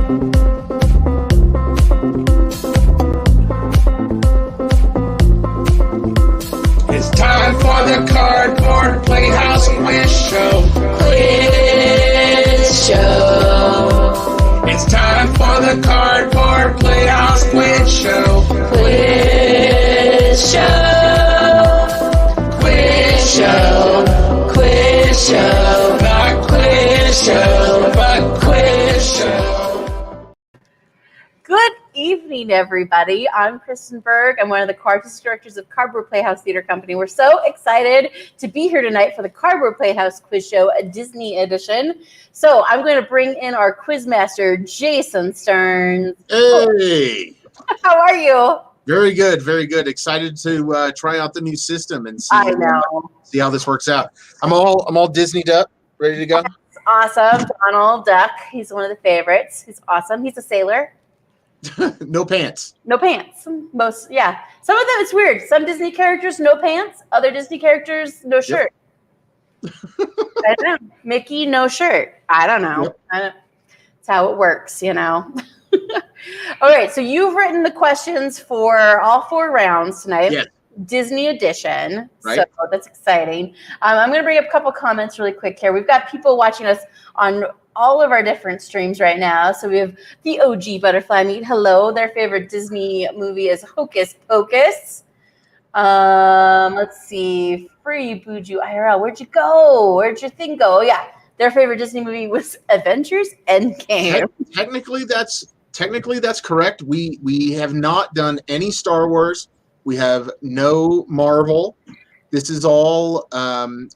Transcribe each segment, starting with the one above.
It's time for the Cardboard Playhouse Quiz Show. Quiz Show. It's time for the Cardboard Playhouse Quiz Show. Quiz Show. Quiz Show. Quiz Show. Not Quiz Show, but Quiz Show. Good evening, everybody. I'm Kristen Berg. I'm one of the artistic directors of Cardboard Playhouse Theater Company. We're so excited to be here tonight for the Cardboard Playhouse Quiz Show, a Disney edition. So I'm going to bring in our Quizmaster, Jason Stearns. Hey! How are you? Very good, very good. Excited to try out the new system and see how this works out. I'm all Disneyed up, ready to go. That's awesome. Donald Duck. He's one of the favorites. He's awesome. He's a sailor. No pants. No pants. Most, yeah. Some of them, it's weird. Some Disney characters, no pants. Other Disney characters, no shirt. Yep. I don't know. Mickey, no shirt. I don't know. Yep. That's how it works, you know. All right. So you've written the questions for all 4 rounds tonight. Yes. Disney edition. Right. So that's exciting. I'm going to bring up a couple comments really quick here. We've got people watching us on all of our different streams right now. So we have the OG Butterfly Meat. Hello. Their favorite Disney movie is Hocus Pocus. Let's see. Free Buju IRL. Where'd you go? Where'd your thing go? Yeah. Their favorite Disney movie was Avengers Endgame. Technically that's correct. We have not done any Star Wars. We have no Marvel. This is all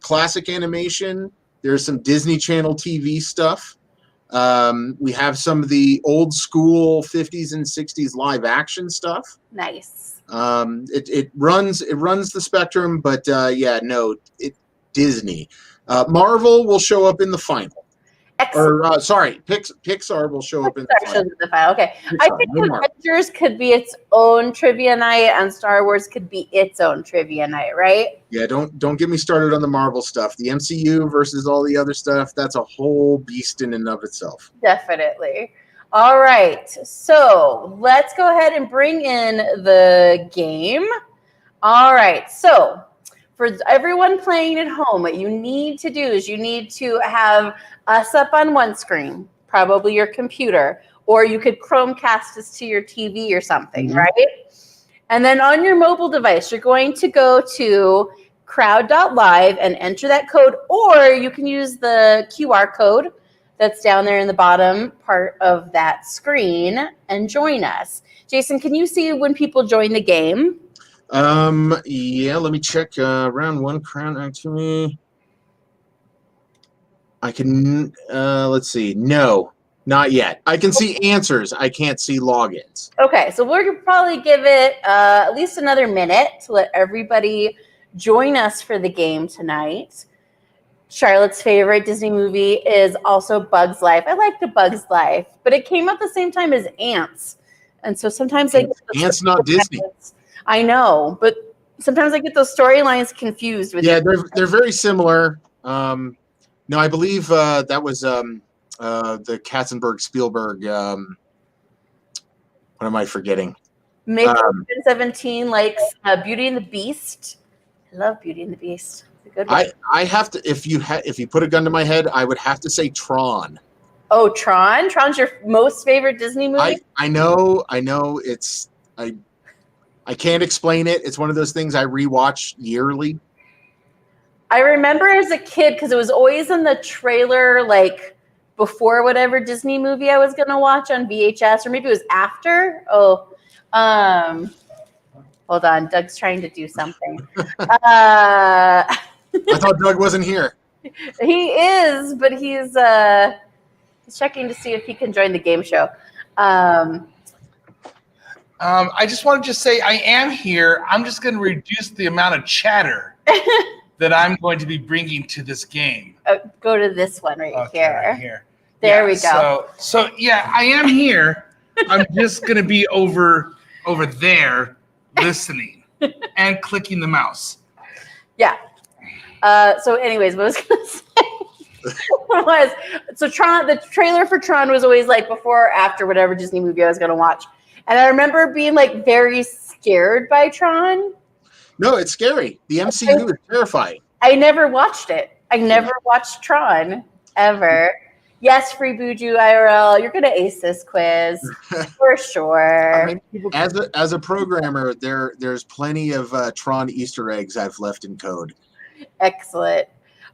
classic animation. There's some Disney Channel TV stuff. We have some of the old school 50s and 60s live action stuff. Nice. It runs the spectrum, but Disney. Marvel will show up in the final. Excellent. Or Pixar will show up in the final. Okay. Pixar, I think Avengers could be its own trivia night and Star Wars could be its own trivia night, right? Yeah, don't get me started on the Marvel stuff. The MCU versus all the other stuff, that's a whole beast in and of itself. Definitely. All right. So let's go ahead and bring in the game. All right. So for everyone playing at home, what you need to do is you need to have us up on one screen, probably your computer, or you could Chromecast us to your TV or something, right? And then on your mobile device, you're going to go to crowd.live and enter that code, or you can use the QR code that's down there in the bottom part of that screen and join us. Jason, can you see when people join the game? Yeah, let me check. Round 1 crown activity. I can, let's see. No, not yet. I can see answers. I can't see logins. Okay, so we're going to probably give it at least another minute to let everybody join us for the game tonight. Charlotte's favorite Disney movie is also Bug's Life. I like the Bug's Life, but it came out the same time as Ants. And so sometimes I get Ants not Disney. I know, but sometimes I get those storylines confused with. Yeah, they're very similar. No, I believe that was the Katzenberg Spielberg. What am I forgetting? Maybe 17 likes Beauty and the Beast. I love Beauty and the Beast. It's a good one. I have to if you put a gun to my head, I would have to say Tron. Oh, Tron! Tron's your most favorite Disney movie? I know. It's I can't explain it. It's one of those things I rewatch yearly. I remember as a kid because it was always in the trailer, like before whatever Disney movie I was going to watch on VHS, or maybe it was after. Hold on. Doug's trying to do something. I thought Doug wasn't here. He is, but he's checking to see if he can join the game show. I just wanted to say I am here. I'm just going to reduce the amount of chatter that I'm going to be bringing to this game. Go to this one right here. Right here. There we go. So yeah, I am here. I'm just going to be over there listening and clicking the mouse. Yeah. So anyways, what was I going to say? was. So Tron, the trailer for Tron was always like before or after whatever Disney movie I was going to watch. And I remember being like very scared by Tron. No, it's scary. The MCU is terrifying. I never watched it. I never watched Tron ever. Yes, Free Buju IRL, you're going to ace this quiz for sure. I mean, as a programmer, there's plenty of Tron Easter eggs I've left in code. Excellent.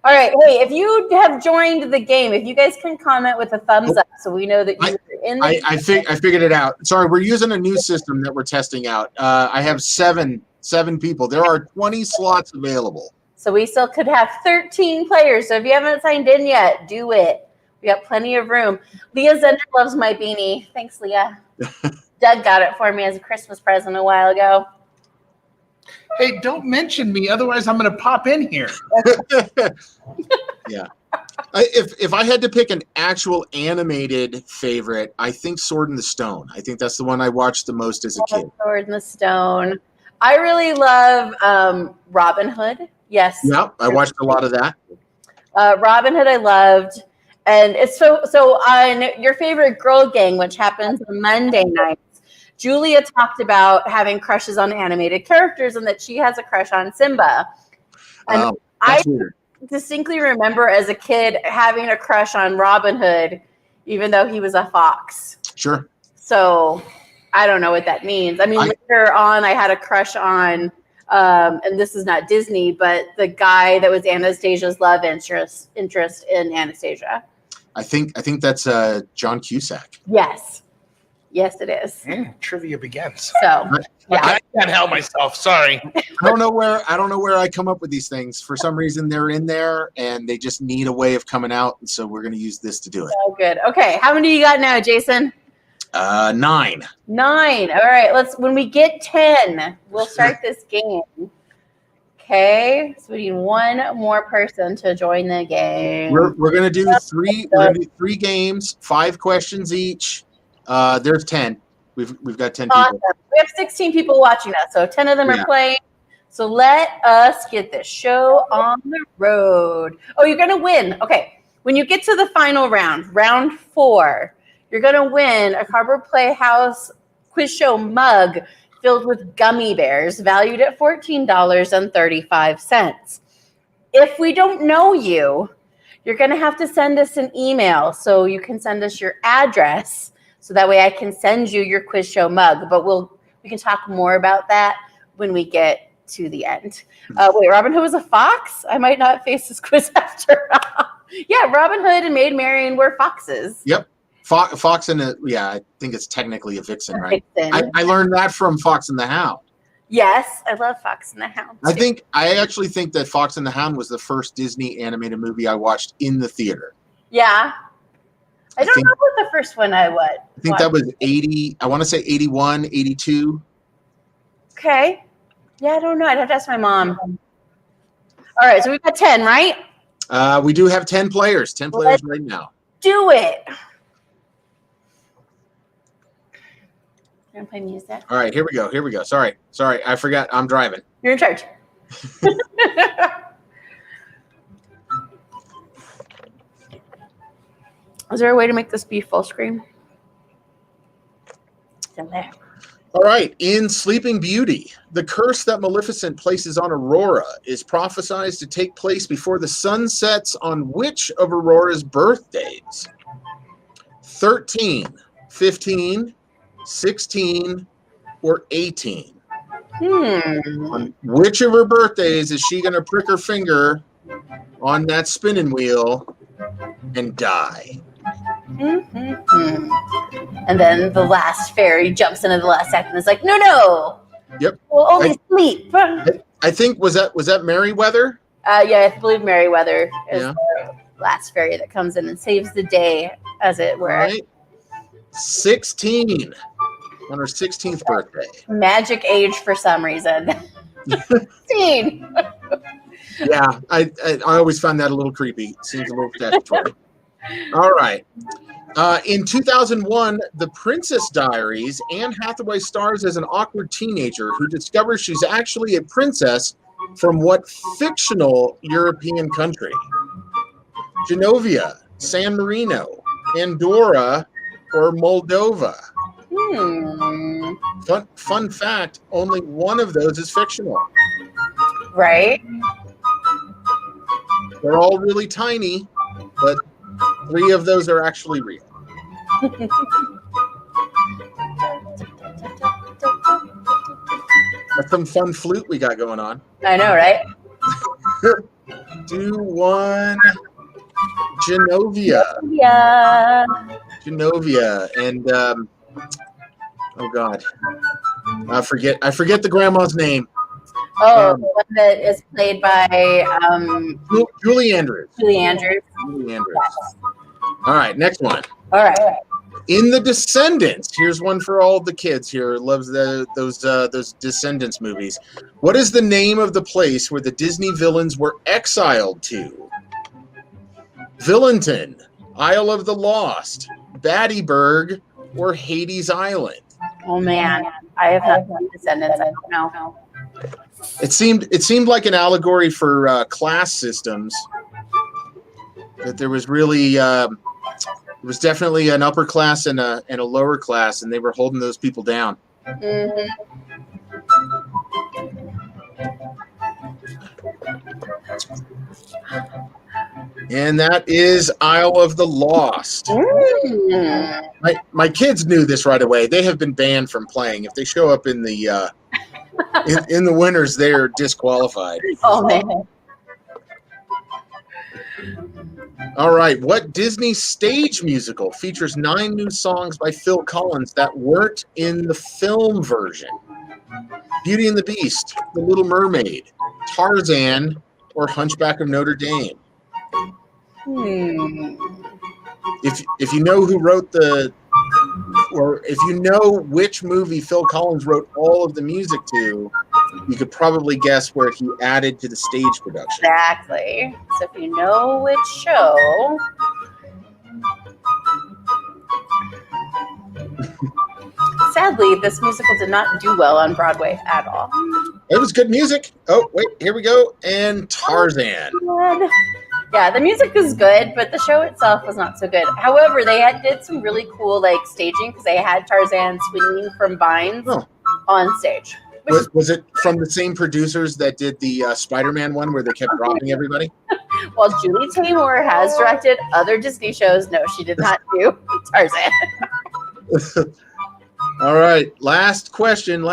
All right. Hey, if you have joined the game, if you guys can comment with a thumbs up so we know that you're in the I figured it out. Sorry, we're using a new system that we're testing out. I have seven people. There are 20 slots available. So we still could have 13 players. So if you haven't signed in yet, do it. We got plenty of room. Leah Zender loves my beanie. Thanks, Leah. Doug got it for me as a Christmas present a while ago. Hey, don't mention me, otherwise I'm going to pop in here. Yeah. If I had to pick an actual animated favorite, I think Sword in the Stone. I think that's the one I watched the most as a kid. Sword in the Stone. I really love Robin Hood. Yes. Yeah, I watched a lot of that. Robin Hood I loved. And it's so on your favorite girl gang, which happens on Monday nights, Julia talked about having crushes on animated characters and that she has a crush on Simba. And I distinctly remember as a kid having a crush on Robin Hood, even though he was a fox. Sure. So I don't know what that means. I mean, later on, I had a crush on, and this is not Disney, but the guy that was Anastasia's love interest in Anastasia. I think that's John Cusack. Yes. Yes, it is. Trivia begins. So yeah. I can't help myself. Sorry. I don't know where I come up with these things. For some reason, they're in there, and they just need a way of coming out. And so we're going to use this to do it. Oh, good. Okay, how many you got now, Jason? 9. 9. All right. When we get 10, we'll start this game. Okay, so we need one more person to join the game. We're gonna do 3. We're gonna do 3 games, 5 questions each. There's 10. We've got 10 awesome. people. We have 16 people watching us, so 10 of them are playing. So let us get this show on the road. Oh, you're gonna win. Okay, when you get to the final round, round 4, you're gonna win a Cardboard Playhouse Quiz Show mug filled with Gummi Bears, valued at $14.35. If we don't know you, you're going to have to send us an email. So you can send us your address, so that way I can send you your quiz show mug. But we can talk more about that when we get to the end. Wait, Robin Hood was a fox? I might not face this quiz after all. Yeah, Robin Hood and Maid Marian were foxes. Yep. Fox and I think it's technically a vixen, right? Vixen. I learned that from Fox and the Hound. Yes, I love Fox and the Hound. I actually think that Fox and the Hound was the first Disney animated movie I watched in the theater. Yeah. I don't know what the first one I watched. I think that was 80, I want to say 81, 82. Okay. Yeah, I don't know. I'd have to ask my mom. All right, so we've got 10, right? We do have 10 players. 10 players right now. Do it. Gonna play music. All right, here we go. Sorry, I forgot. I'm driving. You're in charge. Is there a way to make this be full screen? Down there. All right. In Sleeping Beauty, the curse that Maleficent places on Aurora is prophesied to take place before the sun sets on which of Aurora's birthdays? 13, 15, 16, or 18? On which of her birthdays is she going to prick her finger on that spinning wheel and die? And then the last fairy jumps into the last act and is like, no. Yep. We'll only sleep. I think, was that Merryweather? Yeah, I believe Merryweather is the last fairy that comes in and saves the day, as it were. Right. 16. On her 16th birthday. Magic age for some reason. 16. Yeah, I always found that a little creepy. Seems a little statutory. All right. In 2001, The Princess Diaries, Anne Hathaway stars as an awkward teenager who discovers she's actually a princess from what fictional European country? Genovia, San Marino, Andorra, or Moldova? Fun fact, only one of those is fictional. Right? They're all really tiny, but 3 of those are actually real. That's some fun flute we got going on. I know, right? Do one. Genovia. Yeah. Genovia. And oh God. I forget the grandma's name. Oh, the one that is played by Julie Andrews. Julie Andrews. Julie Andrews. All right, next one. All right. In the Descendants, here's one for all the kids here. Loves those Descendants movies. What is the name of the place where the Disney villains were exiled to? Villainton, Isle of the Lost, Battyburg, or Hades Island? Oh man, I have not seen Descendants. I don't know. It seemed like an allegory for class systems. That there was really it was definitely an upper class and a lower class, and they were holding those people down. Mm-hmm. And that is Isle of the Lost. My kids knew this right away. They have been banned from playing. If they show up in the in the winners, they're disqualified. Oh man. All right. What Disney stage musical features 9 new songs by Phil Collins that weren't in the film version? Beauty and the Beast, The Little Mermaid, Tarzan, or Hunchback of Notre Dame? If you know who wrote or if you know which movie Phil Collins wrote all of the music to, you could probably guess where he added to the stage production. Exactly. So if you know which show. Sadly, this musical did not do well on Broadway at all. It was good music. Oh, wait, here we go. And Tarzan. Oh, yeah, the music was good, but the show itself was not so good. However, they did some really cool staging because they had Tarzan swinging from vines on stage. Was it from the same producers that did the Spider-Man one where they kept dropping everybody? While Julie Taymor has directed other Disney shows, no, she did not do Tarzan. All right, last question.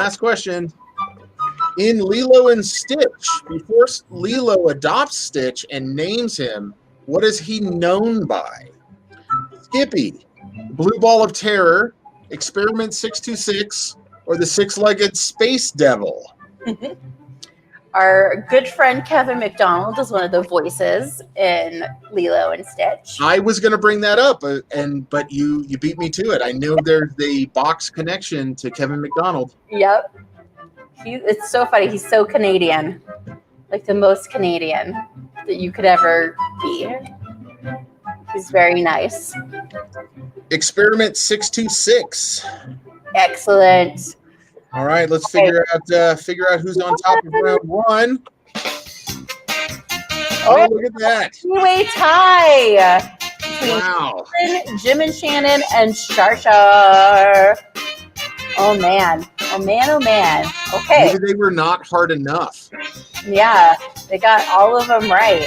In Lilo and Stitch, before Lilo adopts Stitch and names him, what is he known by? Skippy, Blue Ball of Terror, Experiment 626, or the Six-Legged Space Devil? Our good friend Kevin McDonald is one of the voices in Lilo and Stitch. I was going to bring that up, but you beat me to it. I know there's the box connection to Kevin McDonald. Yep. It's so funny. He's so Canadian. Like the most Canadian that you could ever be. He's very nice. Experiment 626. Excellent. All right, let's figure out who's on top of round 1. Oh, look at that. Three-way tie. Wow. Jim and Shannon and Shar. Oh man. Okay. Maybe they were not hard enough. Yeah, they got all of them right.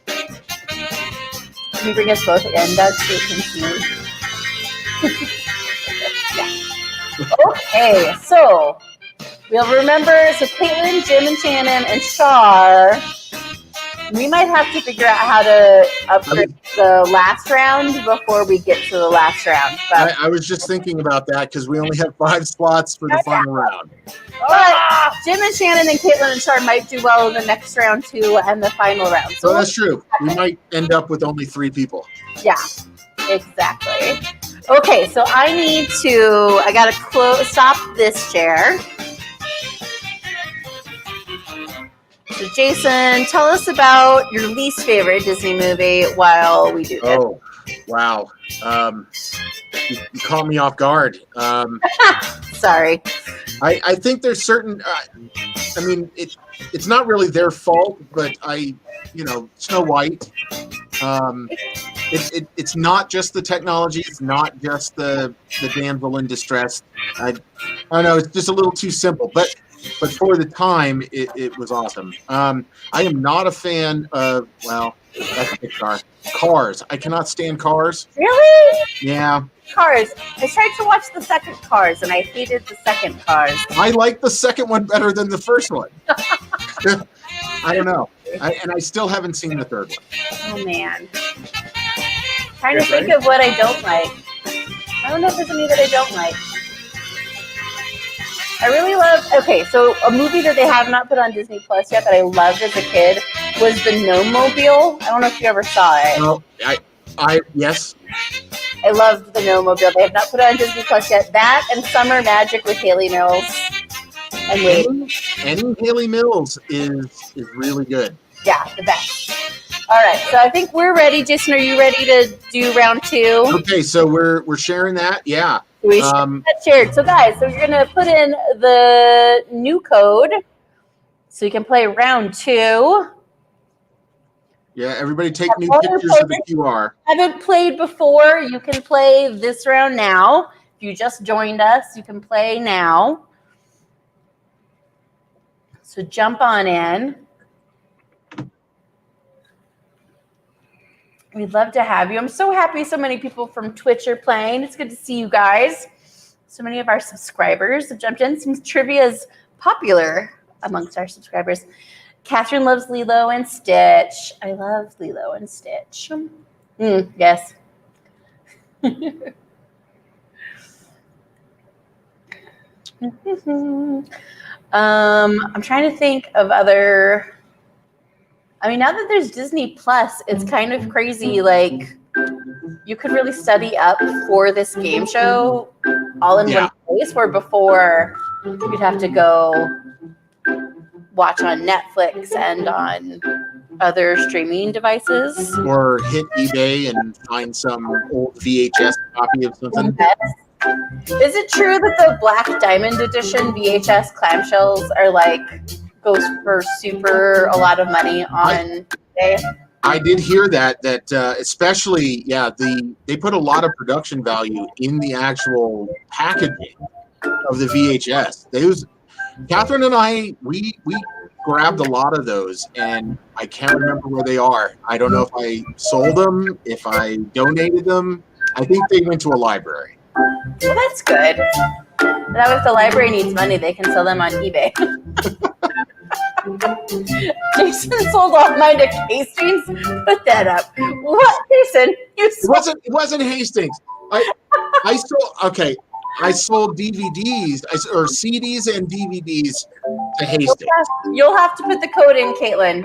Can you bring us both in, Doug, so we can see? Okay, so we'll remember. So Caitlin, Jim, and Shannon, and Shar. We might have to figure out how to upgrade the last round before we get to the last round. But I was just thinking about that because we only have 5 slots for the final round. But Jim and Shannon and Caitlin and Shar might do well in the next round too, and the final round. So that's true. We might end up with only 3 people. Yeah, exactly. Okay, so I gotta stop this share. So Jason, tell us about your least favorite Disney movie while we do this. Oh, wow. You caught me off guard. Sorry. I think there's certain, it's not really their fault, but Snow White, It's not just the technology. It's not just the damsel in distress. I don't know. It's just a little too simple. But for the time, it was awesome. I am not a fan of, well, that's Pixar. Cars. I cannot stand Cars. Really? Yeah. Cars. I tried to watch the second Cars, and I hated the second Cars. I like the second one better than the first one. I don't know. I still haven't seen the third one. Oh, man. Trying to think of what I don't like. I don't know if there's any that I don't like. I really love, okay, so a movie that they have not put on Disney Plus yet that I loved as a kid was the Gnome-mobile. I don't know if you ever saw it. No, yes. I loved the Gnome-mobile. They have not put it on Disney Plus yet. That and Summer Magic with Haley Mills. And waiting. Any Haley Mills is really good. Yeah, the best. All right, so I think we're ready. Jason, are you ready to do round 2? Okay, so we're sharing that. Yeah. We that shared. So guys, so you're gonna put in the new code so you can play round 2. Yeah, everybody take new pictures of the QR. Haven't played before, you can play this round now. If you just joined us, you can play now. So jump on in. We'd love to have you. I'm so happy so many people from Twitch are playing. It's good to see you guys. So many of our subscribers have jumped in. Seems trivia is popular amongst our subscribers. Catherine loves Lilo and Stitch. I love Lilo and Stitch. Yes. I'm trying to think of other... I mean, now that there's Disney Plus, it's kind of crazy. Like, you could really study up for this game show all in one place, where before you'd have to go watch on Netflix and on other streaming devices. Or hit eBay and find some old VHS copy of something. Yes. Is it true that the Black Diamond Edition VHS clamshells are like... goes for a lot of money on eBay? I did hear that especially, they put a lot of production value in the actual packaging of the VHS. Catherine and I, we grabbed a lot of those, and I can't remember where they are. I don't know if I sold them, if I donated them. I think they went to a library. Well, that's good. Now, if the library needs money, they can sell them on eBay. Jason sold all mine to Hastings. Put that up. What, Jason? It wasn't Hastings. I sold DVDs or CDs and DVDs to Hastings. You'll have to put the code in, Caitlin.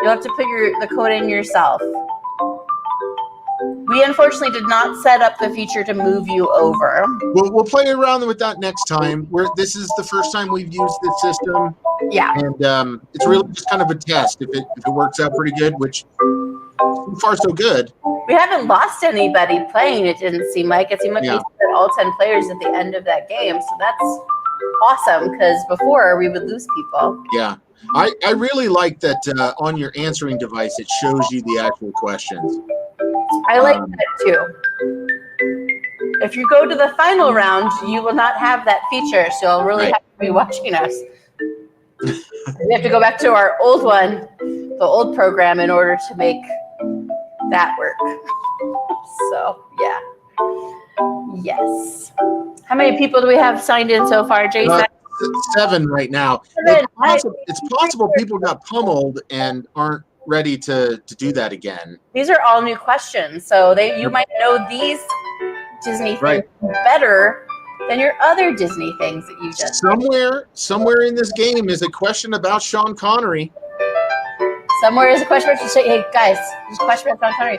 You'll have to put the code in yourself. We unfortunately did not set up the feature to move you over. We'll play around with that next time. This is the first time we've used this system. Yeah. And it's really just kind of a test. If it works out pretty good, which so far so good. We haven't lost anybody playing, it didn't seem like. It seemed like we had all 10 players at the end of that game. So that's awesome, because before we would lose people. Yeah. I really like that on your answering device, it shows you the actual questions. I like that too. If you go to the final round, you will not have that feature, so you'll really have to be watching us. We have to go back to our old one, the old program, in order to make that work. So, yeah. Yes. How many people do we have signed in so far, Jason? 7 right now. It's possible people got pummeled and aren't ready to do that again. These are all new questions, so you might know these Disney things better than your other Disney things that you just somewhere in this game is a question about Sean Connery. Somewhere is a question about hey guys, there's a question about Sean Connery.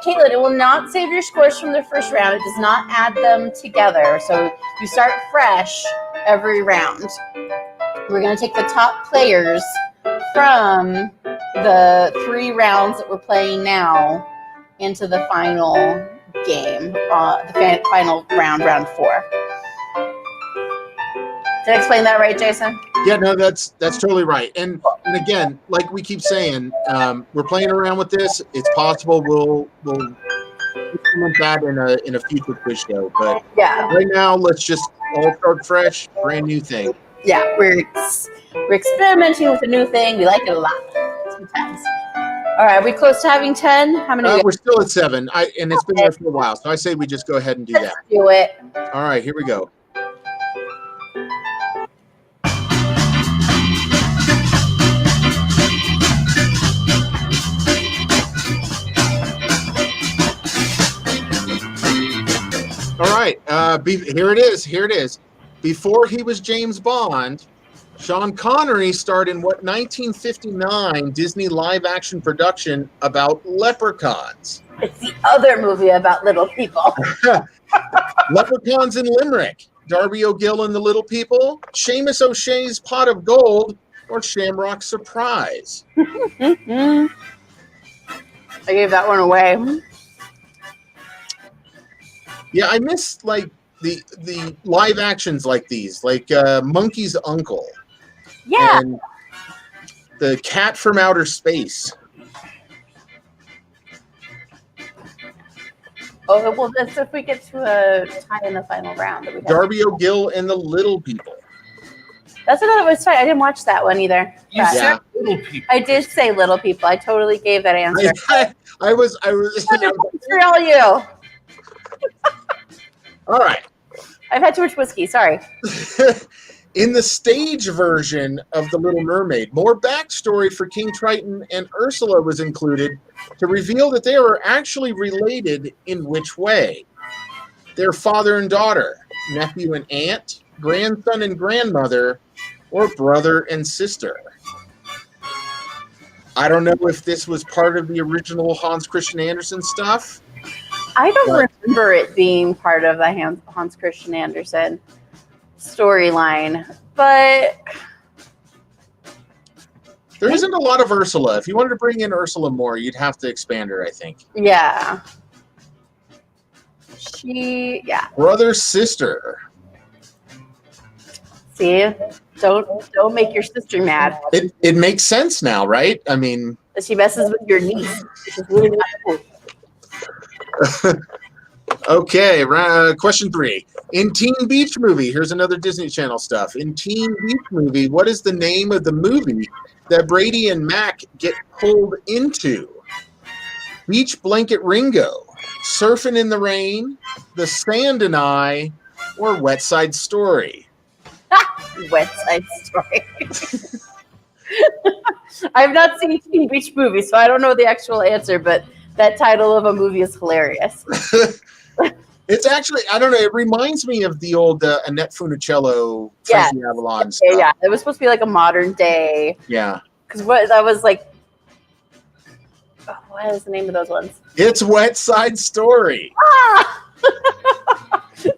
Caitlin, it will not save your scores from the first round. It does not add them together. So you start fresh every round. We're going to take the top players from the 3 rounds that we're playing now into the final game, the final round 4. Did I explain that right, Jason? Yeah, no, that's totally right. And And again, like we keep saying, we're playing around with this. It's possible we'll implement that in a future quiz show. But right now, let's just all start fresh, brand new thing. Yeah, we're experimenting with a new thing. We like it a lot sometimes. All right, are we close to having 10? How many? We're still at 7, and it's been there for a while. So I say we just go ahead and do that. Let's do it. All right, here we go. All right, here it is. Here it is. Before he was James Bond, Sean Connery starred in what 1959 Disney live-action production about leprechauns? It's the other movie about little people. Leprechauns in Limerick, Darby O'Gill and the Little People, Seamus O'Shea's Pot of Gold, or Shamrock Surprise? I gave that one away. Yeah, I miss like the live actions like these, like Monkey's Uncle. Yeah. And the Cat from Outer Space. Oh, well, that's if we get to a tie in the final round. Darby O'Gill and the Little People. That's another one. Sorry, I didn't watch that one either. You said Little People. I did say Little People. I totally gave that answer. I was For all you. All right. I've had too much whiskey. Sorry. In the stage version of The Little Mermaid, more backstory for King Triton and Ursula was included to reveal that they were actually related in which way? Their father and daughter, nephew and aunt, grandson and grandmother, or brother and sister. I don't know if this was part of the original Hans Christian Andersen stuff. I don't remember it being part of the Hans Christian Andersen storyline, but there isn't a lot of Ursula. If you wanted to bring in Ursula more, you'd have to expand her, I think. Yeah. Brother, sister. See, don't make your sister mad. It makes sense now, right? I mean, she messes with your niece, which is really not cool. Okay, question 3. In Teen Beach Movie, here's another Disney Channel stuff. In Teen Beach Movie, what is the name of the movie that Brady and Mack get pulled into? Beach Blanket Ringo, Surfing in the Rain, The Sand and I, or Wet Side Story? Wet Side Story. I've not seen Teen Beach Movie, so I don't know the actual answer, but that title of a movie is hilarious. It's actually, I don't know, it reminds me of the old Annette Funicello, Tracy Avalon stuff. Yeah, it was supposed to be like a modern day. Yeah. Because that was like, what is the name of those ones? It's Wet Side Story. Ah!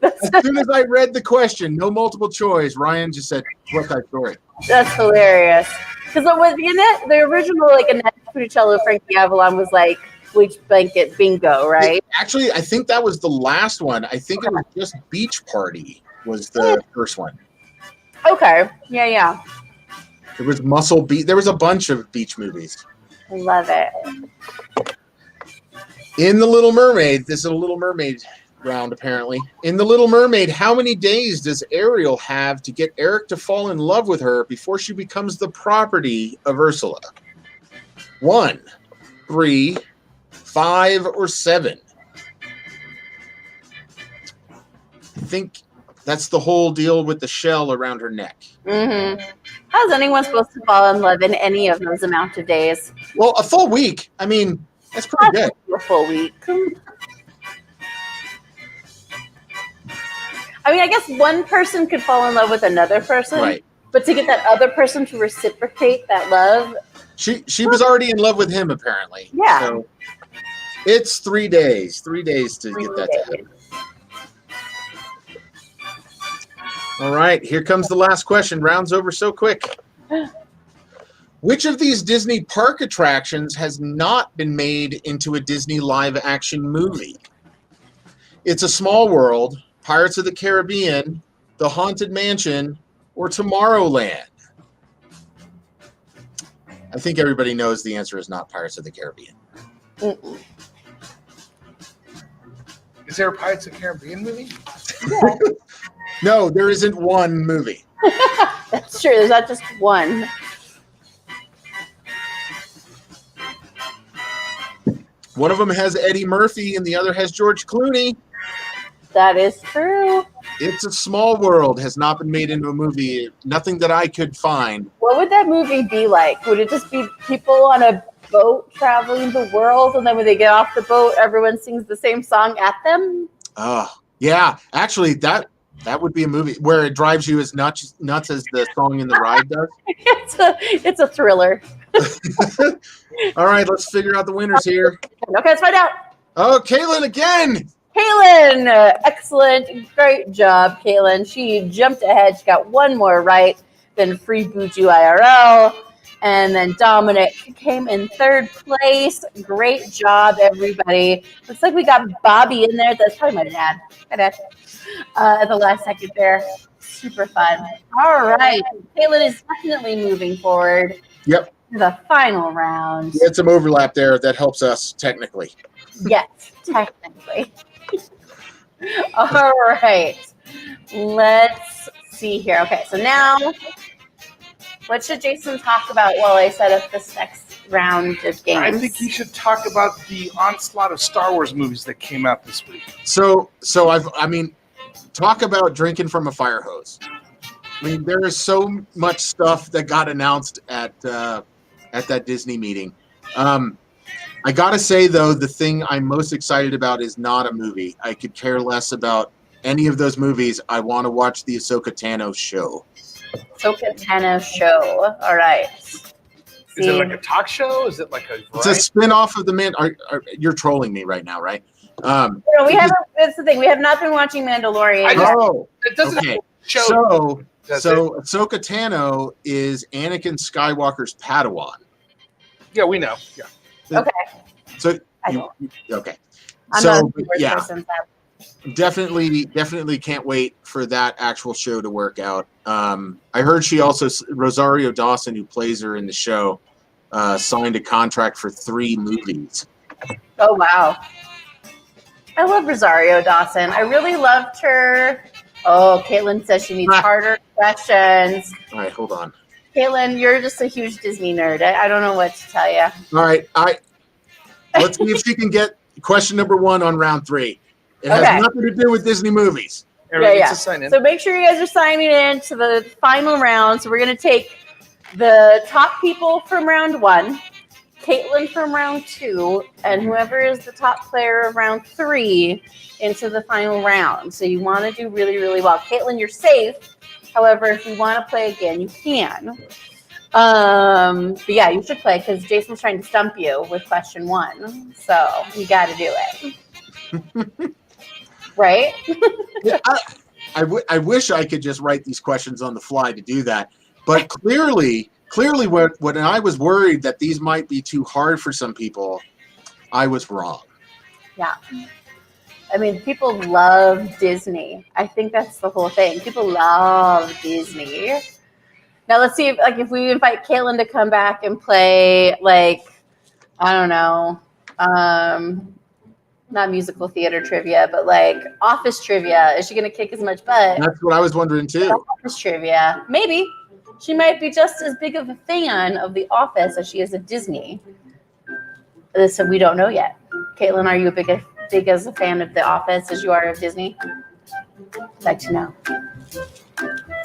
As soon as I read the question, no multiple choice, Ryan just said, Wet Side Story. That's hilarious. Because the original, like, Annette Funicello, Frankie Avalon was like, Bleach Blanket Bingo, right? Actually, I think that was the last one. I think it was just Beach Party was the first one. Okay. Yeah. There was Muscle Beach. There was a bunch of beach movies. I love it. In The Little Mermaid, this is a Little Mermaid round, apparently. In The Little Mermaid, how many days does Ariel have to get Eric to fall in love with her before she becomes the property of Ursula? 1, 3, 5, or 7? I think that's the whole deal with the shell around her neck. Mm-hmm. How is anyone supposed to fall in love in any of those amount of days? Well, a full week. I mean, that's pretty good. A full week. I mean, I guess one person could fall in love with another person. Right. But to get that other person to reciprocate that love. She was already in love with him, apparently. Yeah. So it's 3 days. 3 days to get that to happen. All right, here comes the last question. Round's over so quick. Which of these Disney park attractions has not been made into a Disney live-action movie? It's a Small World, Pirates of the Caribbean, The Haunted Mansion, or Tomorrowland? I think everybody knows the answer is not Pirates of the Caribbean. Mm-mm. Is there a Pirates of the Caribbean movie? Yeah. No, there isn't one movie. That's true. There's not just one. One of them has Eddie Murphy and the other has George Clooney. That is true. It's a Small World has not been made into a movie. Nothing that I could find. What would that movie be like? Would it just be people on a boat traveling the world, and then when they get off the boat, everyone sings the same song at them? Oh, yeah. Actually, that would be a movie where it drives you as nuts as the song in the ride does. It's a thriller. All right, let's figure out the winners here. Okay, let's find out. Oh, Caitlin again. Caitlin, excellent. Great job, Caitlin. She jumped ahead. She got one more right than Free Buju IRL. And then Dominic came in third place. Great job, everybody. Looks like we got Bobby in there. That's probably my dad. Hi, Dad. At the last second there. Super fun. All right. Caitlin is definitely moving forward. Yep. To the final round. We had some overlap there that helps us technically. Yes, technically. All right. Let's see here. Okay, so now what should Jason talk about while I set up this next round of games? I think you should talk about the onslaught of Star Wars movies that came out this week. So talk about drinking from a fire hose. I mean, there is so much stuff that got announced at that Disney meeting. I gotta say though, the thing I'm most excited about is not a movie. I could care less about any of those movies. I want to watch the Ahsoka Tano show. Ahsoka Tano show. All right. Is it like a talk show? Is it like a? It's a spin-off of the Man. You're trolling me right now, right? No, we haven't. That's the thing. We have not been watching Mandalorian. It doesn't okay. show. So Ahsoka Tano is Anakin Skywalker's Padawan. Yeah, we know. Yeah. Okay. So okay. I'm so not a Star yeah, person, so. definitely can't wait for that actual show to work out. I heard she also Rosario Dawson, who plays her in the show, signed a contract for 3 movies. Oh wow. I love Rosario Dawson. I really loved her. Oh, Caitlin says she needs harder questions. All right, hold on. Caitlin, you're just a huge Disney nerd. I don't know what to tell you. All right, let's see if she can get question number 1 on round 3. It has nothing to do with Disney movies. Yeah. So make sure you guys are signing in to the final round. So we're going to take the top people from round 1, Caitlin from round 2, and whoever is the top player of round 3 into the final round. So you want to do really, really well. Caitlin, you're safe. However, if you want to play again, you can. But yeah, you should play because Jason's trying to stump you with question 1. So you got to do it. Right? Yeah, I wish I could just write these questions on the fly to do that. But clearly when I was worried that these might be too hard for some people, I was wrong. Yeah. I mean, people love Disney. I think that's the whole thing. People love Disney. Now let's see if we invite Caitlin to come back and play I don't know, not musical theater trivia, but office trivia. Is she gonna kick as much butt? That's what I was wondering too. Office trivia. Maybe. She might be just as big of a fan of The Office as she is of Disney. So we don't know yet. Caitlin, are you big as a fan of The Office as you are of Disney? I'd like to know.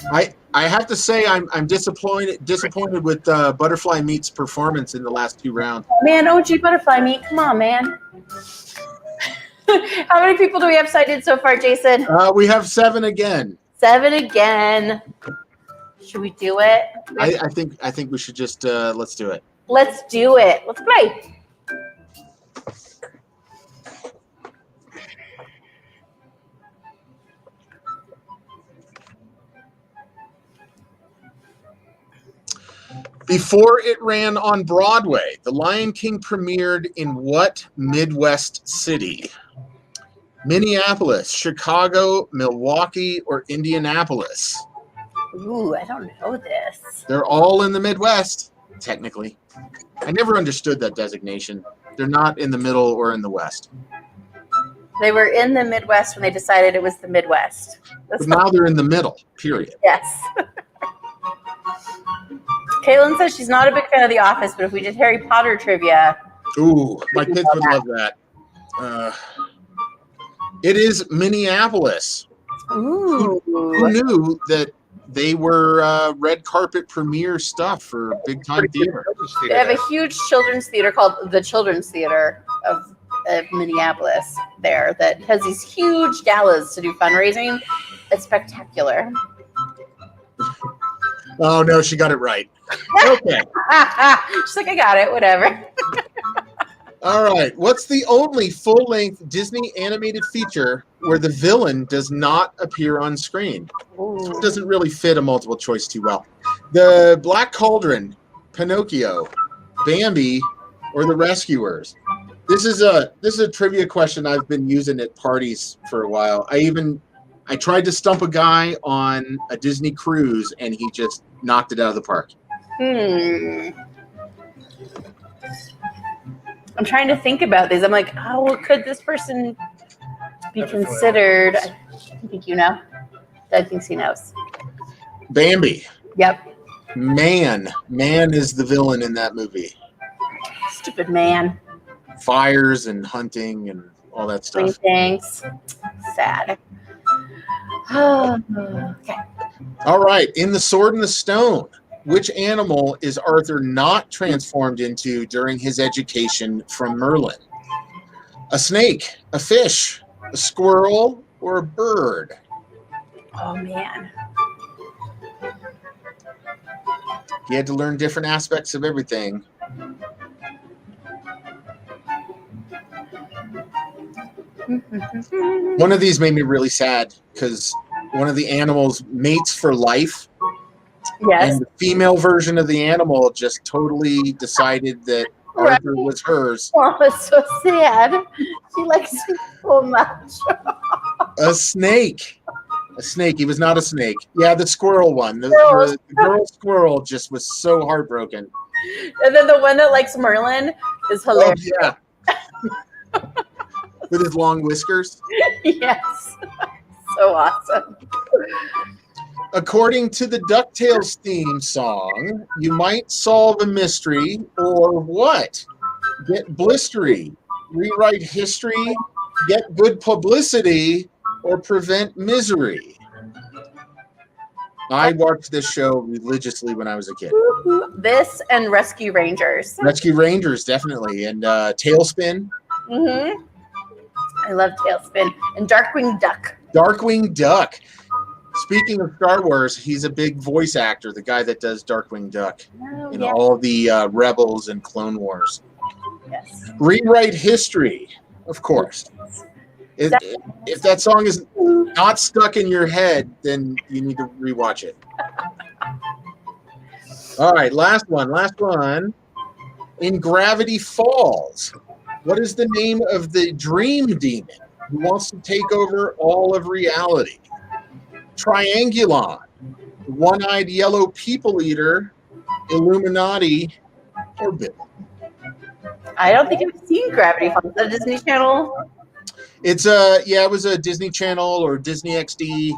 I have to say I'm disappointed with Butterfly Meat's performance in the last 2 rounds. Man, OG Butterfly Meat, come on, man. How many people do we have cited so far, Jason? We have 7 again. 7 again. Should we do it? I think we should just let's do it. Let's do it. Let's play. Before it ran on Broadway, The Lion King premiered in what Midwest city? Minneapolis, Chicago, Milwaukee, or Indianapolis? Ooh, I don't know this. They're all in the Midwest. technically. I never understood that designation. They're not in the middle or in the west. They were in the Midwest when they decided it was the Midwest. But now they're in the middle, period. Yes. Caitlin says she's not a big fan of The Office, but if we did Harry Potter trivia. Ooh, my kids would love that. It is Minneapolis. Ooh. Who knew that they were red carpet premiere stuff for big time theater? They have a huge children's theater called the Children's Theater of Minneapolis there that has these huge galas to do fundraising. It's spectacular. Oh, no, she got it right. Okay. She's like, I got it, whatever. All right. What's the only full-length Disney animated feature where the villain does not appear on screen? Ooh. It doesn't really fit a multiple choice too well. The Black Cauldron, Pinocchio, Bambi, or The Rescuers? This is a trivia question I've been using at parties for a while. I tried to stump a guy on a Disney cruise, and he just knocked it out of the park. I'm trying to think about these. I'm like, oh, well, could this person be considered? I think you know. Doug thinks he knows. Bambi. Yep. Man is the villain in that movie. Stupid man. Fires and hunting and all that stuff. Thanks. Sad. Okay. All right. In The Sword and the Stone, which animal is Arthur not transformed into during his education from Merlin? A snake, a fish, a squirrel, or a bird? Oh, man. He had to learn different aspects of everything. One of these made me really sad because one of the animals mates for life. Yes. And the female version of the animal just totally decided that Arthur was hers. Oh, it's so sad. She likes him so much. A snake. A snake. He was not a snake. Yeah, the squirrel one. The girl squirrel just was so heartbroken. And then the one that likes Merlin is hilarious. Oh, yeah. With his long whiskers. Yes. So awesome. According to the DuckTales theme song, you might solve a mystery or what? Get blistery, rewrite history, get good publicity, or prevent misery. I watched this show religiously when I was a kid. This and Rescue Rangers. Rescue Rangers, definitely. And Tailspin. Mm-hmm. I love Tailspin. And Darkwing Duck. Darkwing Duck. Speaking of Star Wars, he's a big voice actor, the guy that does Darkwing Duck in all the Rebels and Clone Wars. Yes. Rewrite history, of course. If that song is not stuck in your head, then you need to rewatch it. All right, last one. In Gravity Falls, what is the name of the dream demon who wants to take over all of reality? Triangulon, one-eyed yellow people eater, Illuminati, or Bill? I don't think I've seen Gravity Falls. Is that a Disney Channel? It was a Disney Channel or Disney XD.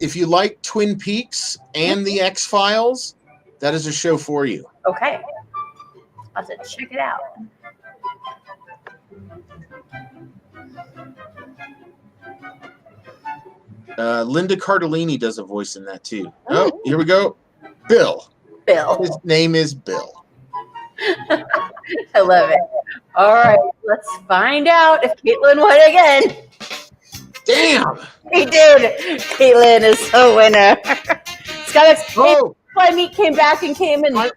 If you like Twin Peaks and the X-Files, that is a show for you. Okay. I'll have to check it out. Linda Cardellini does a voice in that too. Oh, here we go. Bill. His name is Bill. I love it. All right, let's find out if Caitlin won again. Damn. He did. Caitlin is the winner. Fly Meat came back and came in third.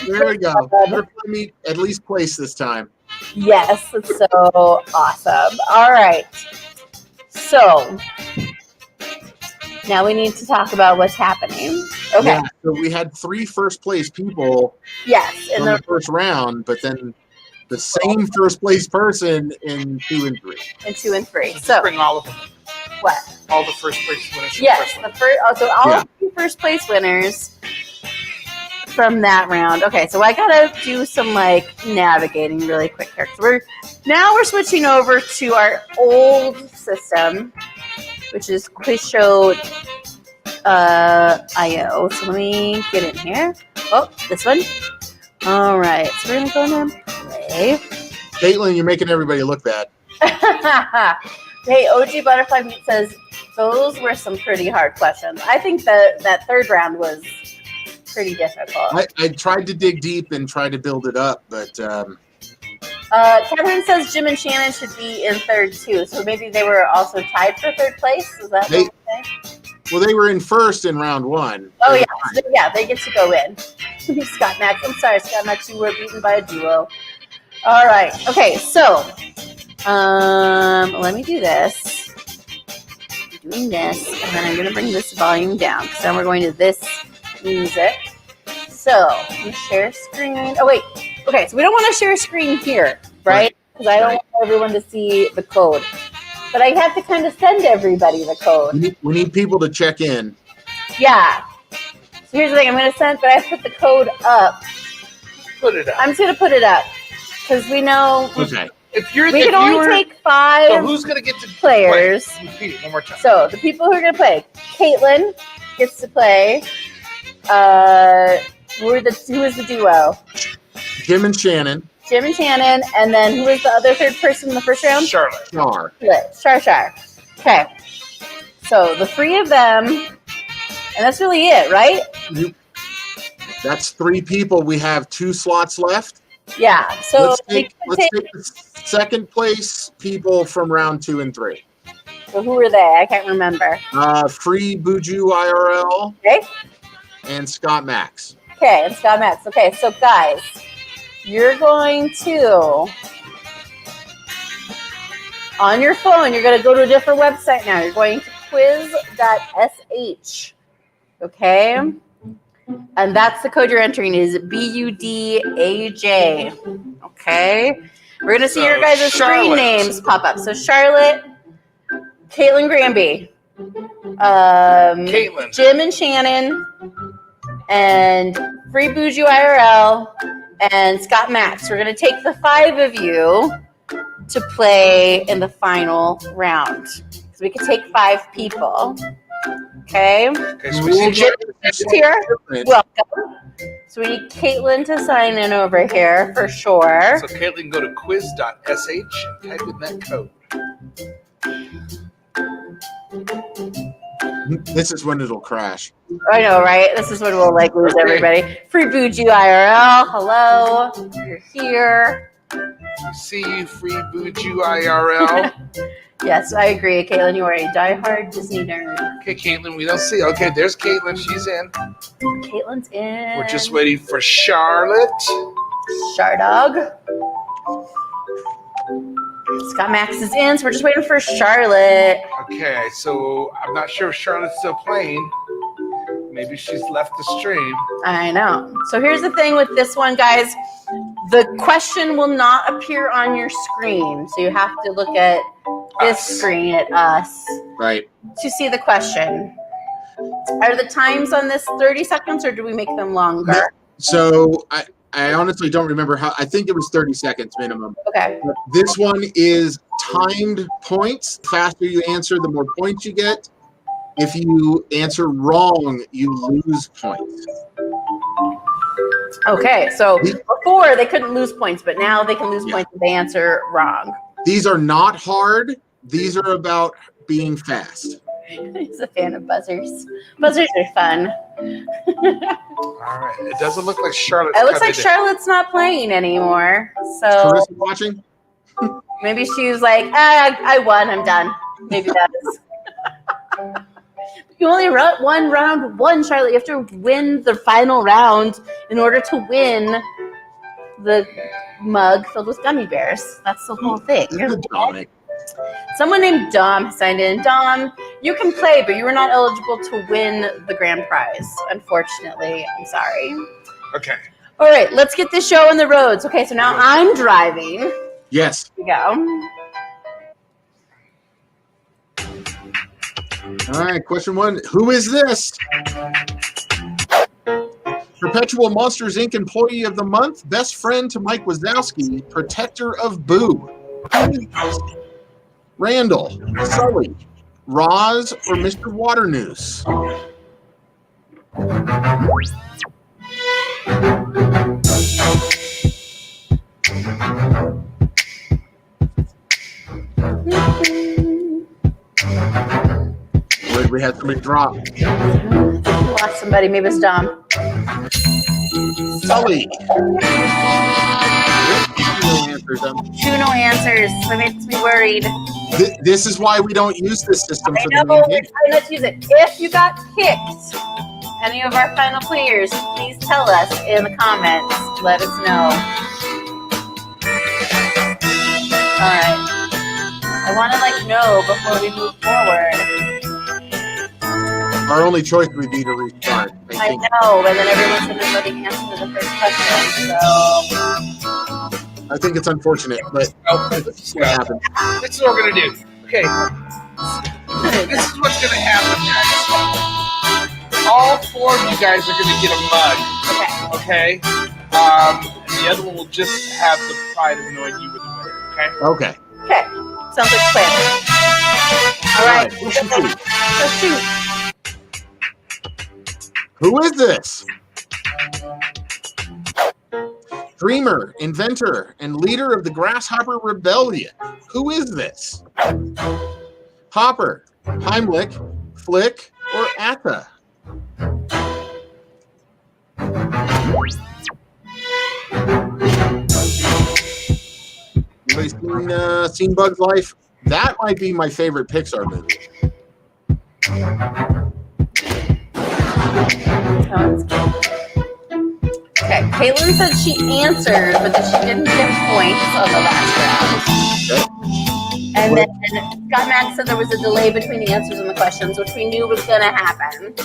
There we go. Fly Meat at least place this time. Yes, it's so awesome. All right. So now we need to talk about what's happening. Okay. Yeah, so we had 3 first place people in the first round, but then the same first place person in 2 and 3. In 2 and 3. So bring all of them. What? All the first place winners. Yes, the first. So all of the first place winners from that round. Okay, so I gotta do some like navigating really quick here. So we're switching over to our old system, which is Quiz Show IO. So let me get in here. Oh, this one. All right, so we're gonna go in and play. Caitlin, you're making everybody look bad. Hey, OG Butterfly Meat says those were some pretty hard questions. I think that third round was pretty difficult. I tried to dig deep and try to build it up, but Catherine says Jim and Shannon should be in third too. So maybe they were also tied for third place. Is that what you're saying? Well, they were in first in round one. Oh yeah, they get to go in. Scott Max, I'm sorry, Scott Max, you were beaten by a duo. All right, okay, so let me do this. I'm doing this, and then I'm gonna bring this volume down because then we're going to this music. So I'm gonna share screen. Oh wait, okay, so we don't want to share screen here, right? Because I don't want everyone to see the code. But I have to kind of send everybody the code. We need people to check in. Yeah. So here's the thing. I'm going to send, but I have to put the code up. Put it up. I'm just going to put it up because we know Okay. we can only take 5 So who's going to get to players. Play? Repeat it one more time. So the people who are going to play, Caitlin gets to play. Who is the duo? Jim and Shannon. Jim and Shannon, and then who was the other third person in the first round? Charlotte. Char. Okay. So the 3 of them, and that's really it, right? That's 3 people. We have 2 slots left. Yeah. So let's take the second place people from round 2 and 3. So who are they? I can't remember. Free Buju IRL. Okay. And Scott Max. Okay, and Scott Max. Okay, so guys, you're going to, on your phone, you're going to go to a different website now. You're going to quiz.sh. Okay? And that's the code you're entering is BUDAJ. Okay? We're going to see your guys' screen names pop up. So Charlotte, Caitlin Granby, Caitlin. Jim and Shannon, and Free Bougie IRL, and Scott Max. We're going to take the 5 of you to play in the final round. So we could take 5 people. Okay? Okay, so we see Jim is here. Welcome. So we need Caitlin to sign in over here for sure. So Caitlin, go to quiz.sh and type in that code. This is when it'll crash. I know, right? This is when we'll like lose everybody. Free Bougie IRL. Hello. You're here. See you, Free Buju IRL. Yes, I agree. Caitlin, you are a diehard Disney nerd. Okay, Caitlin, we don't see. Okay, there's Caitlin. She's in. Caitlin's in. We're just waiting for Charlotte. Shardog. Scott Max is in, so we're just waiting for Charlotte. Okay, so I'm not sure if Charlotte's still playing. Maybe she's left the stream. I know. So here's the thing with this one, guys. The question will not appear on your screen. So you have to look at this screen at us. Right. To see the question. Are the times on this 30 seconds or do we make them longer? So I honestly don't remember how. I think it was 30 seconds minimum. Okay. But this one is timed points. The faster you answer, the more points you get. If you answer wrong, you lose points. Okay, so before they couldn't lose points, but now they can lose points if they answer wrong. These are not hard. These are about being fast. He's a fan of buzzers. Buzzers are fun. All right. It doesn't look like Charlotte's It looks like coming in. Charlotte's not playing anymore. So Carissa watching? maybe she was like, I won, I'm done. Maybe that is. You only won round 1, Charlotte. You have to win the final round in order to win the mug filled with gummy bears. That's the whole thing. Dominic. Someone named Dom signed in. Dom, you can play, but you were not eligible to win the grand prize. Unfortunately, I'm sorry. Okay. All right, let's get this show on the roads. Okay, so now I'm driving. Yes. Here we go. All right, question 1. Who is this? Perpetual Monsters Inc. Employee of the Month, best friend to Mike Wazowski, protector of Boo. Randall, Sully, Roz, or Mr. Waternoose? We had somebody drop. We lost somebody. Maybe it's Dom. Sully. No answers. No answers. That makes me worried. This is why we don't use this system for the main game. We're trying not to use it. If you got picked, any of our final players, please tell us in the comments. Let us know. All right. I want to know before we move forward. Our only choice would be to restart. I know, but then everyone's going to know the answer to the first question. So I think it's unfortunate, but this is what happened. This is what we're gonna do. Okay. This is what's gonna happen, guys. All 4 of you guys are gonna get a mug. Okay. Okay. And the other one will just have the pride of knowing you were the winner. Okay. Okay. Okay. Sounds like a plan. All right. Let's shoot. Who is this? Dreamer, inventor, and leader of the Grasshopper Rebellion. Who is this? Hopper, Heimlich, Flick, or Atta? Anybody seen Bug's Life? That might be my favorite Pixar movie. Okay, Caitlin said she answered, but that she didn't get points on the last round. Okay. And then Scott Mack said there was a delay between the answers and the questions, which we knew was going to happen,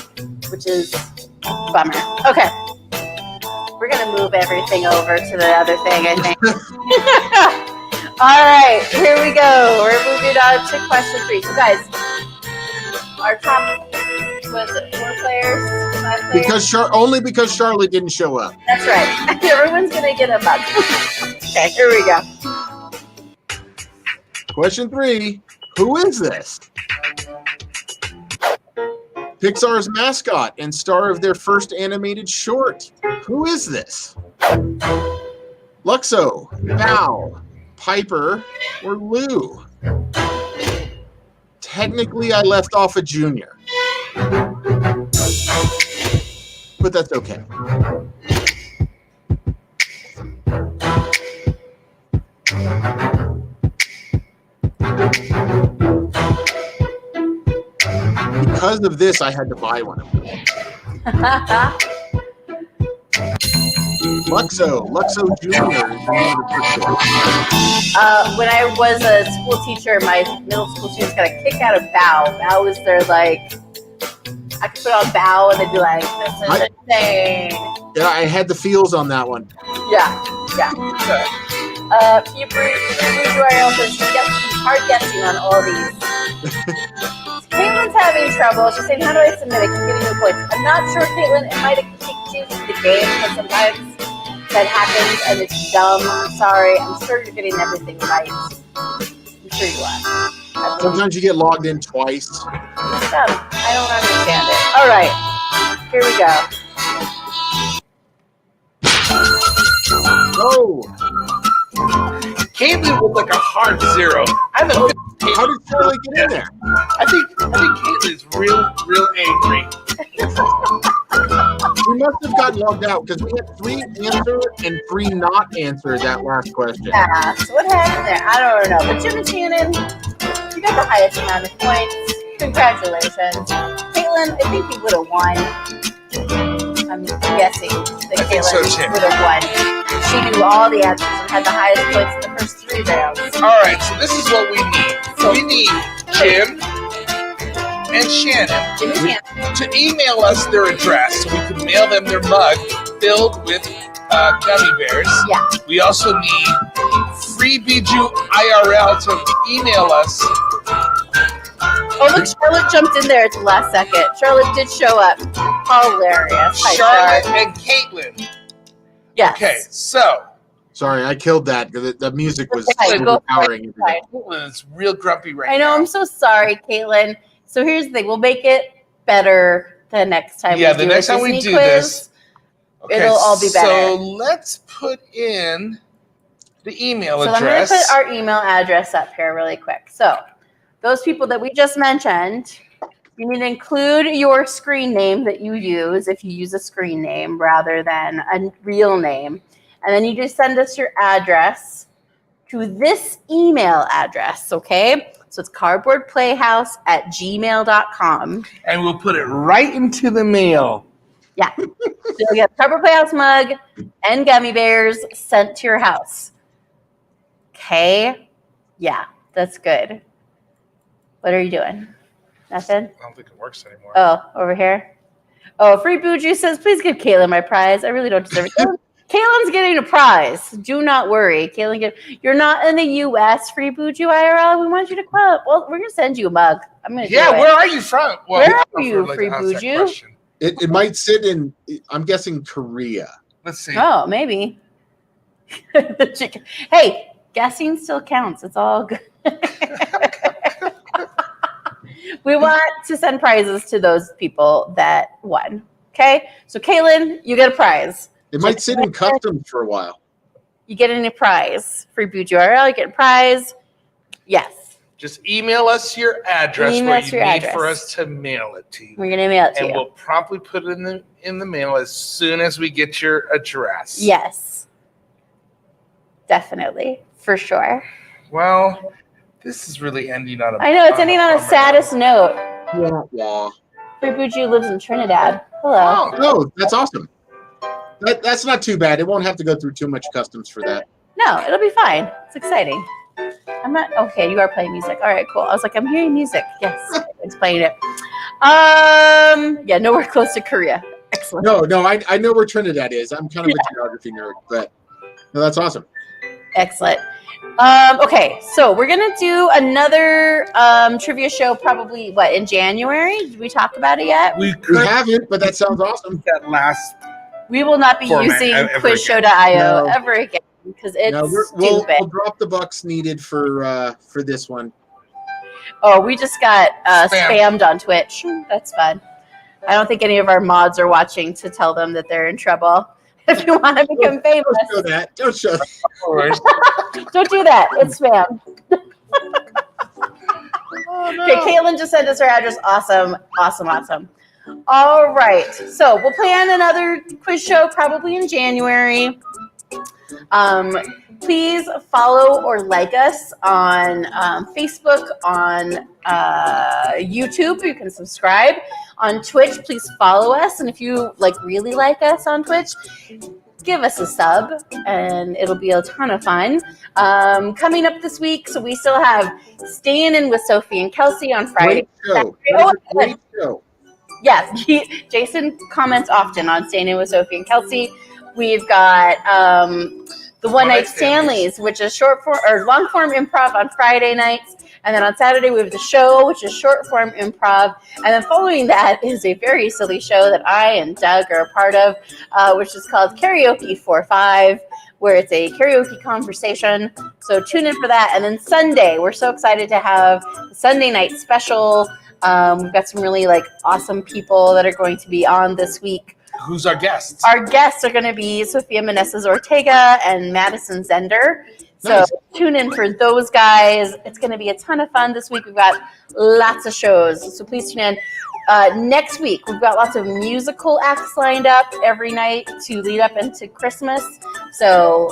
which is a bummer. Okay. We're going to move everything over to the other thing, I think. All right, here we go. We're moving on to question 3. So, guys, our top, was it 4 players? 5 players? Only because Charlotte didn't show up. That's right. Everyone's going to get a bug. Okay, here we go. Question 3. Who is this? Pixar's mascot and star of their first animated short. Who is this? Luxo, Val, Piper, or Lou? Technically, I left off a junior. But that's okay. Because of this, I had to buy one of them. Luxo Jr. When I was a school teacher, my middle school students got a kick out of Bow. Bow was their, I could put on Bow and they'd be like, this is insane. Yeah, I had the feels on that one. Yeah. Hebrew Ariel says she's hard guessing on all these. Caitlin's having trouble. She's saying, how do I submit it? I'm getting no points. I'm not sure, Caitlin. It might have kicked you the game because sometimes that happens and it's dumb. I'm sorry. I'm sure you're getting everything right. I'm sure you are. Sometimes you get logged in twice. It's dumb. I don't understand it. All right. Here we go. Oh! Caitlin with a hard 0. How did Charlie get in there? I think Caitlin's real angry. We must have gotten logged out because we had 3 answer and 3 not answer that last question. Yeah, so what happened there? I don't know. But Jim and Shannon, you got the highest amount of points. Congratulations. Caitlin, I think you would have won. I'm guessing that Caitlin would have won. She knew all the answers and had the highest points in the first 3 rounds. All right, so this is what we need. We need Jim and Shannon to email us their address so we can mail them their mug filled with Gummi Bears. Yeah. We also need Free Bijou IRL to email us. Oh, look, Charlotte jumped in there at the last second. Charlotte did show up. Hilarious. Hi, Charlotte Char. and Caitlin. Yes. Okay, so Sorry, I killed that because the music was Okay, go overpowering. Caitlin's real grumpy right now. I know. I'm so sorry, Caitlin. So here's the thing. We'll make it better the next time. Yeah, we the do next a time we Disney do quiz. this. Okay, It'll all be better. So let's put in the email So I'm going to address. put our email address up here really quick. So those people that we just mentioned, you need to include your screen name that you use if you use a screen name rather than a real name. And then you just send us your address to this email address, okay? So it's cardboardplayhouse@gmail.com. And we'll put it right into the mail. Yeah. So you'll get a Cardboard Playhouse mug and Gummi Bears sent to your house. Okay? Yeah, that's good. What are you doing? Nothing? I don't think it works anymore. Oh, over here? Oh, Free Buju says, please give Caitlin my prize. I really don't deserve it. Caitlin's getting a prize. Do not worry. Caitlin, you're not in the U.S., Free Buju IRL. We want you to come up. Well, we're going to send you a mug. I'm going to do it. Where are you from? Well, Where are you, I'd Free ask that Buju? question. It might sit in, I'm guessing, Korea. Let's see. Oh, maybe. The chicken. Hey, guessing still counts. It's all good. We want to send prizes to those people that won. Okay? So, Caitlin, you get a prize. It might sit in customs for a while. You get a prize. Free Buju URL, you get a prize. Yes. Just email us your address Email where us you your need address. for us to mail it to you. We're going to mail it to And you. we'll promptly put it in the mail as soon as we get your address. Yes. Definitely. For sure. Well, this is really ending on a I know, it's ending on a bummer. saddest note. Yeah. Free Buju lives in Trinidad. Hello. Oh, that's awesome. That's not too bad. It won't have to go through too much customs for that. No, it'll be fine. It's exciting. I'm not okay. You are playing music. All right, cool. I was like, I'm hearing music. Yes, it's playing it. Yeah, nowhere close to Korea. Excellent. No, I know where Trinidad is. I'm kind of a geography nerd, but no, that's awesome. Excellent. Okay, so we're gonna do another trivia show. Probably in January? Did we talk about it yet? We We haven't, but that sounds awesome. that last. We will not be Format using ever Quizshow.io No. ever again because it's We'll stupid. drop the bucks needed for this one. Oh, we just got Spam. spammed on Twitch. That's fun. I don't think any of our mods are watching to tell them that they're in trouble. If you want to become famous, Don't show that. Don't show that. don't do that. It's spam. Oh, no. Okay, Caitlin just sent us her address. Awesome. All right. So we'll plan another quiz show probably in January. Please follow or like us on Facebook, on YouTube. You can subscribe. On Twitch, please follow us. And if you really like us on Twitch, give us a sub, and it'll be a ton of fun. Coming up this week, so we still have Staying In with Sophie and Kelsey on Friday. Great show. Oh, Great show. Yes, Jason comments often on Staying In with Sophie and Kelsey. We've got the One Night Stanleys, which is short form or long form improv on Friday nights. And then on Saturday, we have the show, which is short form improv. And then following that is a very silly show that I and Doug are a part of, which is called Karaoke 4-5, where it's a karaoke conversation. So tune in for that. And then Sunday, we're so excited to have the Sunday night special. We've got some really awesome people that are going to be on this week. Who's our guests? Our guests are going to be Sofia Meneses Ortega and Madison Zender. So Nice. tune in for those guys. It's going to be a ton of fun this week. We've got lots of shows, so please tune in. Next week, we've got lots of musical acts lined up every night to lead up into Christmas. So,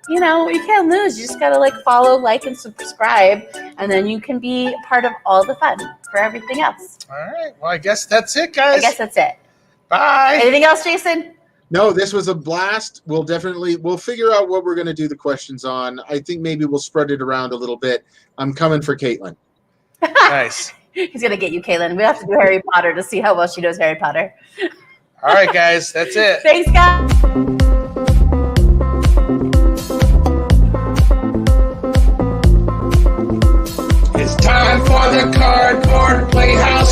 you can't lose. You just got to follow, like, and subscribe, and then you can be part of all the fun for everything else. All right. Well, I guess that's it, guys. I guess that's it. Bye. Anything else, Jason? No, this was a blast. We'll figure out what we're going to do the questions on. I think maybe we'll spread it around a little bit. I'm coming for Caitlin. Nice. He's going to get you, Caitlin. We have to do Harry Potter to see how well she knows Harry Potter. All right, guys. That's it. Thanks, guys. It's time for the Cardboard Playhouse